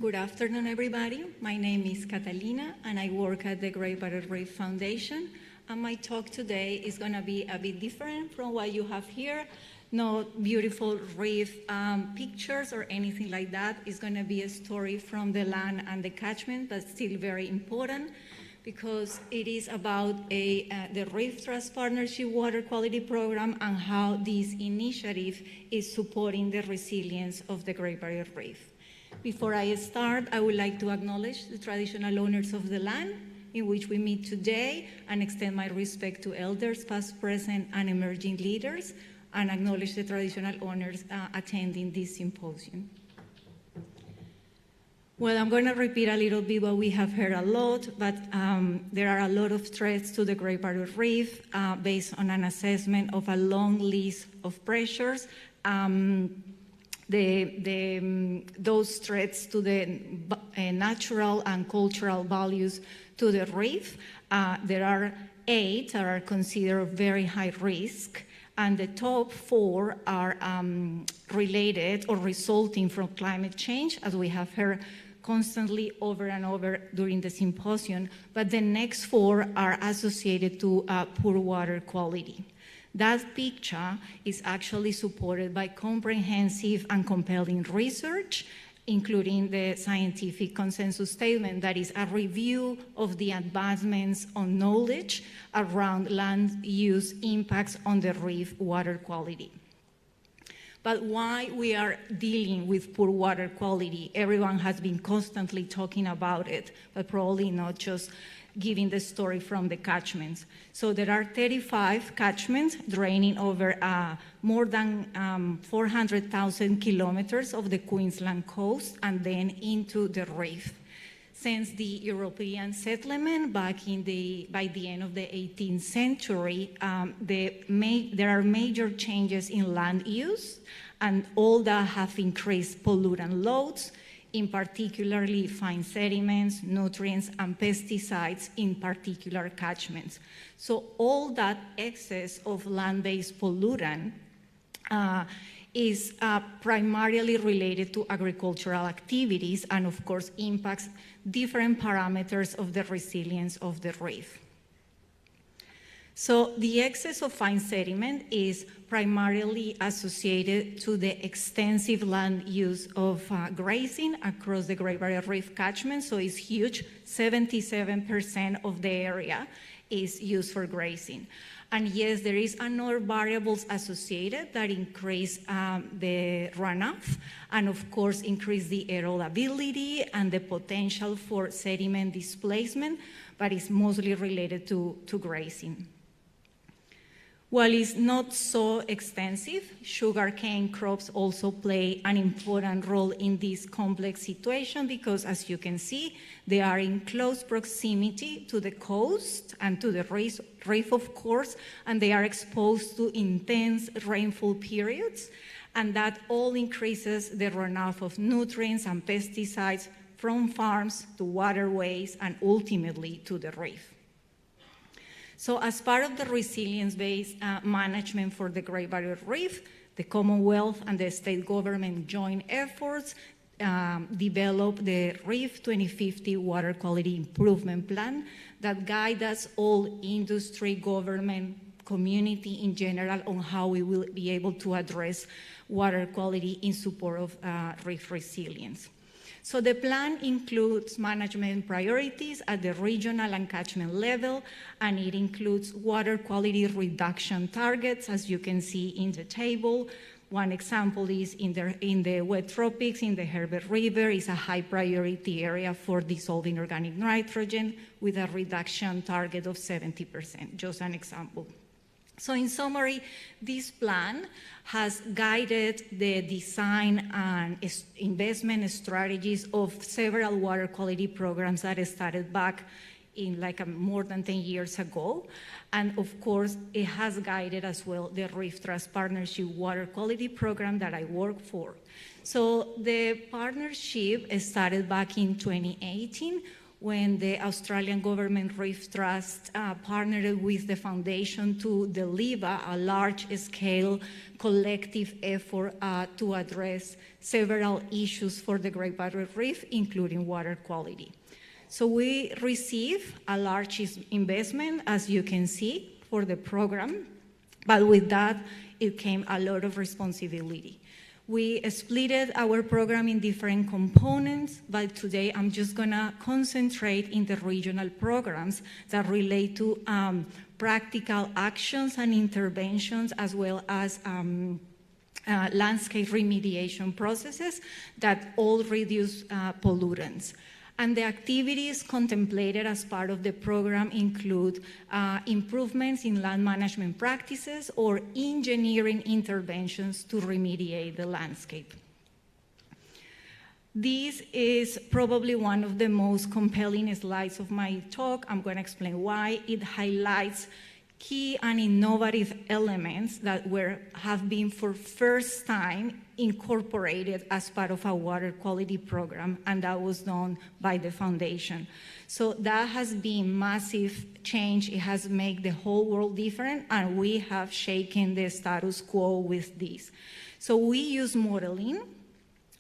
Good afternoon, everybody. My name is Catalina, and I work at the Great Barrier Reef Foundation. And my talk today is going to be a bit different from what you have here. No beautiful reef pictures or anything like that. It's going to be a story from the land and the catchment that's still very important, because it is about the Reef Trust Partnership Water Quality Program and how this initiative is supporting the resilience of the Great Barrier Reef. Before I start, I would like to acknowledge the traditional owners of the land in which we meet today and extend my respect to elders, past, present, and emerging leaders, and acknowledge the traditional owners attending this symposium. Well, I'm going to repeat a little bit what we have heard a lot, but there are a lot of threats to the Great Barrier Reef based on an assessment of a long list of pressures. Those threats to the natural and cultural values to the reef, there are 8 that are considered very high risk, and the top 4 are related or resulting from climate change, as we have heard constantly over and over during the symposium, but the next 4 are associated to poor water quality. That picture is actually supported by comprehensive and compelling research, including the scientific consensus statement that is a review of the advancements on knowledge around land use impacts on the reef water quality. But why we are dealing with poor water quality? Everyone has been constantly talking about it, but probably not just giving the story from the catchments. So there are 35 catchments draining over more than 400,000 kilometers of the Queensland coast and then into the reef. Since the European settlement back by the end of the 18th century, there are major changes in land use, and all that have increased pollutant loads, in particularly fine sediments, nutrients, and pesticides in particular catchments. So all that excess of land-based pollutant is primarily related to agricultural activities and, of course, impacts different parameters of the resilience of the reef. So the excess of fine sediment is primarily associated to the extensive land use of grazing across the Great Barrier Reef catchment. So it's huge, 77% of the area is used for grazing. And yes, there is another variables associated that increase the runoff and, of course, increase the erodibility and the potential for sediment displacement, but it's mostly related to grazing. While it's not so extensive, sugarcane crops also play an important role in this complex situation because, as you can see, they are in close proximity to the coast and to the reef, of course, and they are exposed to intense rainfall periods, and that all increases the runoff of nutrients and pesticides from farms to waterways and ultimately to the reef. So as part of the resilience-based management for the Great Barrier Reef, the Commonwealth and the state government joint efforts developed the Reef 2050 Water Quality Improvement Plan that guides us all, industry, government, community in general, on how we will be able to address water quality in support of reef resilience. So the plan includes management priorities at the regional and catchment level, and it includes water quality reduction targets, as you can see in the table. One example is in the wet tropics, in the Herbert River, is a high priority area for dissolving organic nitrogen with a reduction target of 70%, just an example. So in summary, this plan has guided the design and investment strategies of several water quality programs that started back in more than 10 years ago. And of course, it has guided as well the Reef Trust Partnership Water Quality Program that I work for. So the partnership started back in 2018 when the Australian Government Reef Trust partnered with the foundation to deliver a large-scale collective effort to address several issues for the Great Barrier Reef, including water quality. So we received a large investment, as you can see, for the program, but with that, it came a lot of responsibility. We splitted our program in different components, but today I'm just gonna concentrate in the regional programs that relate to practical actions and interventions, as well as landscape remediation processes that all reduce pollutants. And the activities contemplated as part of the program include improvements in land management practices or engineering interventions to remediate the landscape. This is probably one of the most compelling slides of my talk. I'm going to explain why. It highlights key and innovative elements that have been for first time incorporated as part of a water quality program, and that was done by the foundation. So that has been massive change. It has made the whole world different, and we have shaken the status quo with this. So we use modeling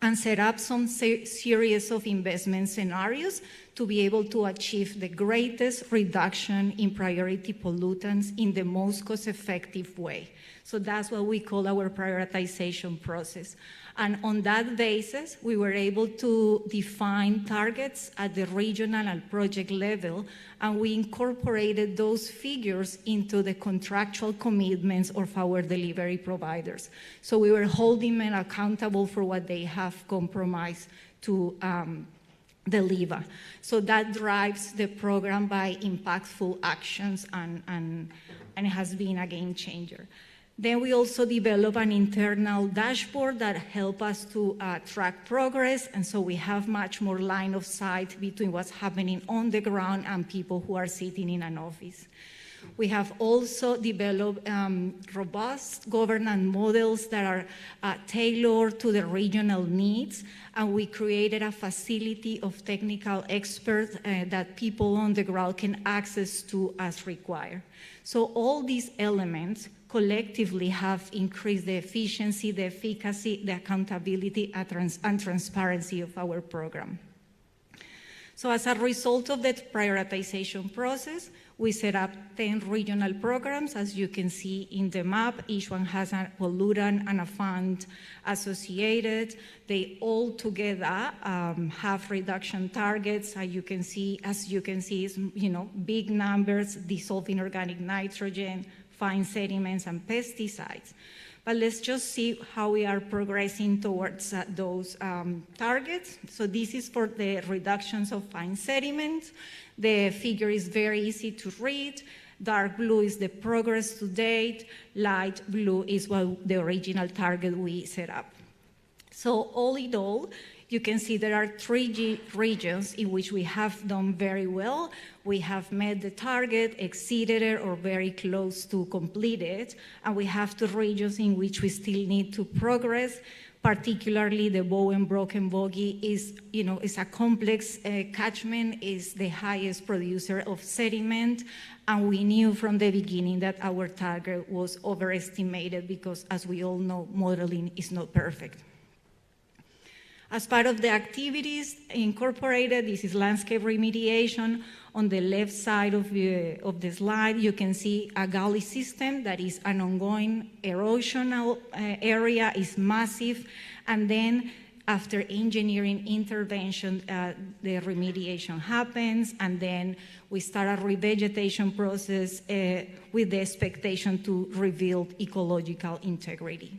and set up some series of investment scenarios to be able to achieve the greatest reduction in priority pollutants in the most cost-effective way. So that's what we call our prioritization process. And on that basis, we were able to define targets at the regional and project level, and we incorporated those figures into the contractual commitments of our delivery providers. So we were holding them accountable for what they have compromised to deliver. So that drives the program by impactful actions, and it has been a game changer. Then we also develop an internal dashboard that helps us to track progress, and so we have much more line of sight between what's happening on the ground and people who are sitting in an office. We have also developed robust governance models that are tailored to the regional needs, and we created a facility of technical experts that people on the ground can access to as required. So all these elements collectively have increased the efficiency, the efficacy, the accountability, and transparency of our program. So as a result of that prioritization process, we set up 10 regional programs. As you can see in the map, each one has a pollutant and a fund associated. They all together have reduction targets. As you can see, it's, big numbers: dissolving organic nitrogen, fine sediments, and pesticides. But let's just see how we are progressing towards those targets. So this is for the reductions of fine sediments. The figure is very easy to read. Dark blue is the progress to date. Light blue is what the original target we set up. So all in all, you can see there are 3 regions in which we have done very well. We have met the target, exceeded it, or very close to complete it. And we have 2 regions in which we still need to progress. Particularly the Bowen-Broken Boggy is a complex catchment, is the highest producer of sediment. And we knew from the beginning that our target was overestimated because, as we all know, modeling is not perfect. As part of the activities incorporated, this is landscape remediation. On the left side of the slide, you can see a gully system that is an ongoing erosional area, is massive, and then after engineering intervention, the remediation happens, and then we start a revegetation process with the expectation to rebuild ecological integrity.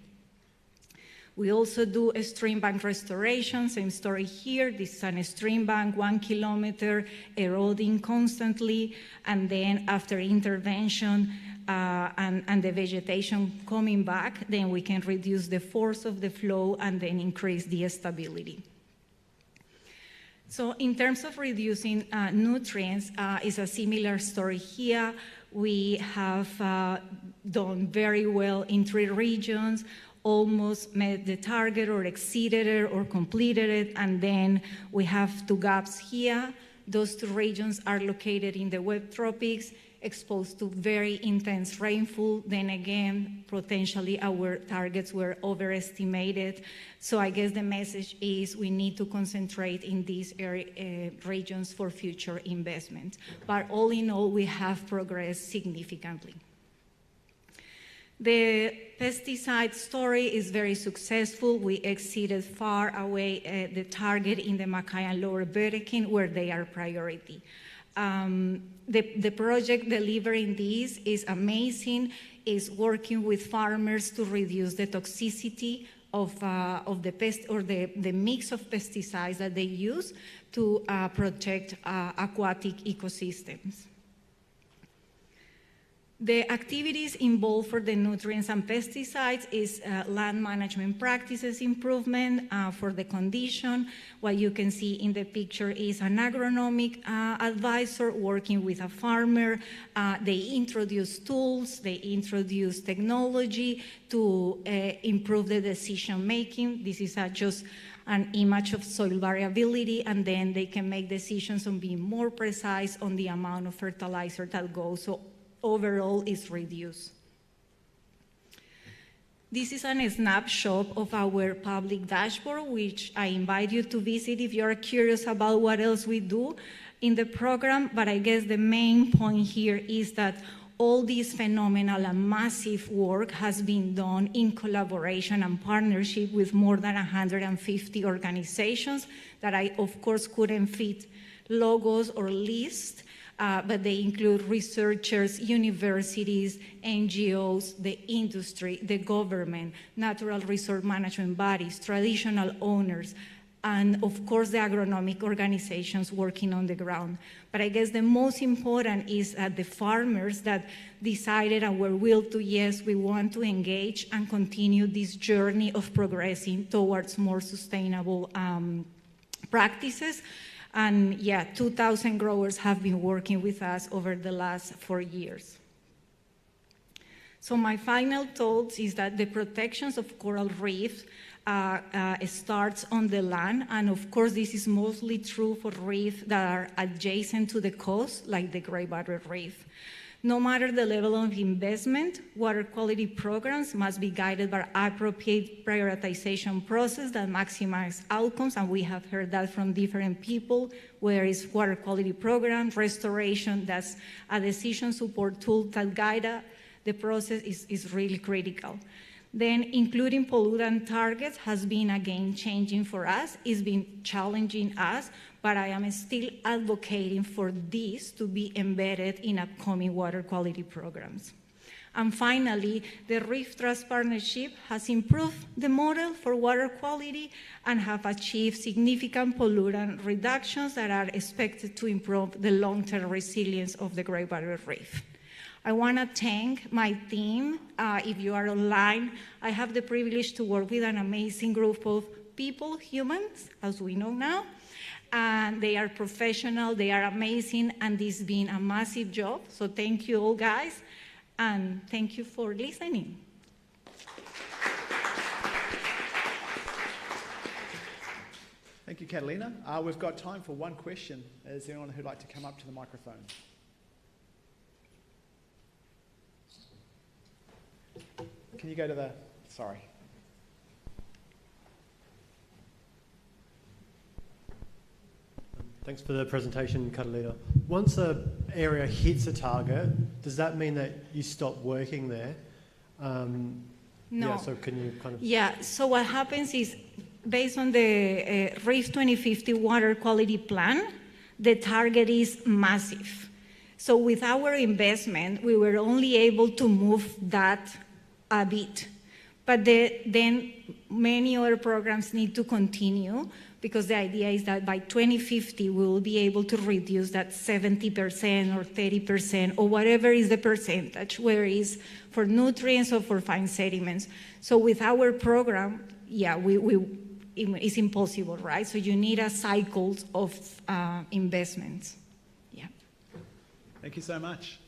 We also do a stream bank restoration, same story here. This is a stream bank, 1 kilometer, eroding constantly, and then after intervention and the vegetation coming back, then we can reduce the force of the flow and then increase the stability. So in terms of reducing nutrients, it's a similar story here. We have done very well in 3 regions, almost met the target or exceeded it or completed it, and then we have 2 gaps here. Those two regions are located in the wet tropics, exposed to very intense rainfall. Then again, potentially our targets were overestimated. So I guess the message is we need to concentrate in these regions for future investment. But all in all, we have progressed significantly. The pesticide story is very successful. We exceeded far away the target in the Mackay and Lower Burdekin, where they are priority. The project delivering this is amazing, is working with farmers to reduce the toxicity of the pest or the mix of pesticides that they use to protect aquatic ecosystems. The activities involved for the nutrients and pesticides is land management practices improvement for the condition. What you can see in the picture is an agronomic advisor working with a farmer. They introduce tools, they introduce technology to improve the decision making. This is just an image of soil variability, and then they can make decisions on being more precise on the amount of fertilizer that goes. So overall is reduced. This is a snapshot of our public dashboard, which I invite you to visit if you're curious about what else we do in the program. But I guess the main point here is that all this phenomenal and massive work has been done in collaboration and partnership with more than 150 organizations that I, of course, couldn't fit logos or lists. But they include researchers, universities, NGOs, the industry, the government, natural resource management bodies, traditional owners, and of course the agronomic organizations working on the ground. But I guess the most important is the farmers that decided and were willed to, yes, we want to engage and continue this journey of progressing towards more sustainable practices. And yeah, 2,000 growers have been working with us over the last 4 years. So my final thoughts is that the protections of coral reefs starts on the land, and of course this is mostly true for reefs that are adjacent to the coast, like the Great Barrier Reef. No matter the level of investment, water quality programs must be guided by appropriate prioritization process that maximize outcomes, and we have heard that from different people, where is water quality program, restoration, that's a decision support tool that guide the process is really critical. Then including pollutant targets has been a game changing for us, it's been challenging us, but I am still advocating for this to be embedded in upcoming water quality programs. And finally, the Reef Trust partnership has improved the model for water quality and have achieved significant pollutant reductions that are expected to improve the long-term resilience of the Great Barrier Reef. I want to thank my team. If you are online, I have the privilege to work with an amazing group of people, humans, as we know now. And they are professional, they are amazing, and this has been a massive job. So thank you all, guys, and thank you for listening. Thank you, Catalina. We've got time for one question. Is there anyone who'd like to come up to the microphone? Can you go to the, sorry. Thanks for the presentation, Catalina. Once an area hits a target, does that mean that you stop working there? No. Yeah, so can you kind of... Yeah, so what happens is, based on the Reef 2050 Water Quality Plan, the target is massive. So with our investment, we were only able to move that a bit. But then many other programs need to continue, because the idea is that by 2050, we will be able to reduce that 70% or 30% or whatever is the percentage, whether it's for nutrients or for fine sediments. So with our program, yeah, it's impossible, right? So you need a cycle of investments. Yeah. Thank you so much.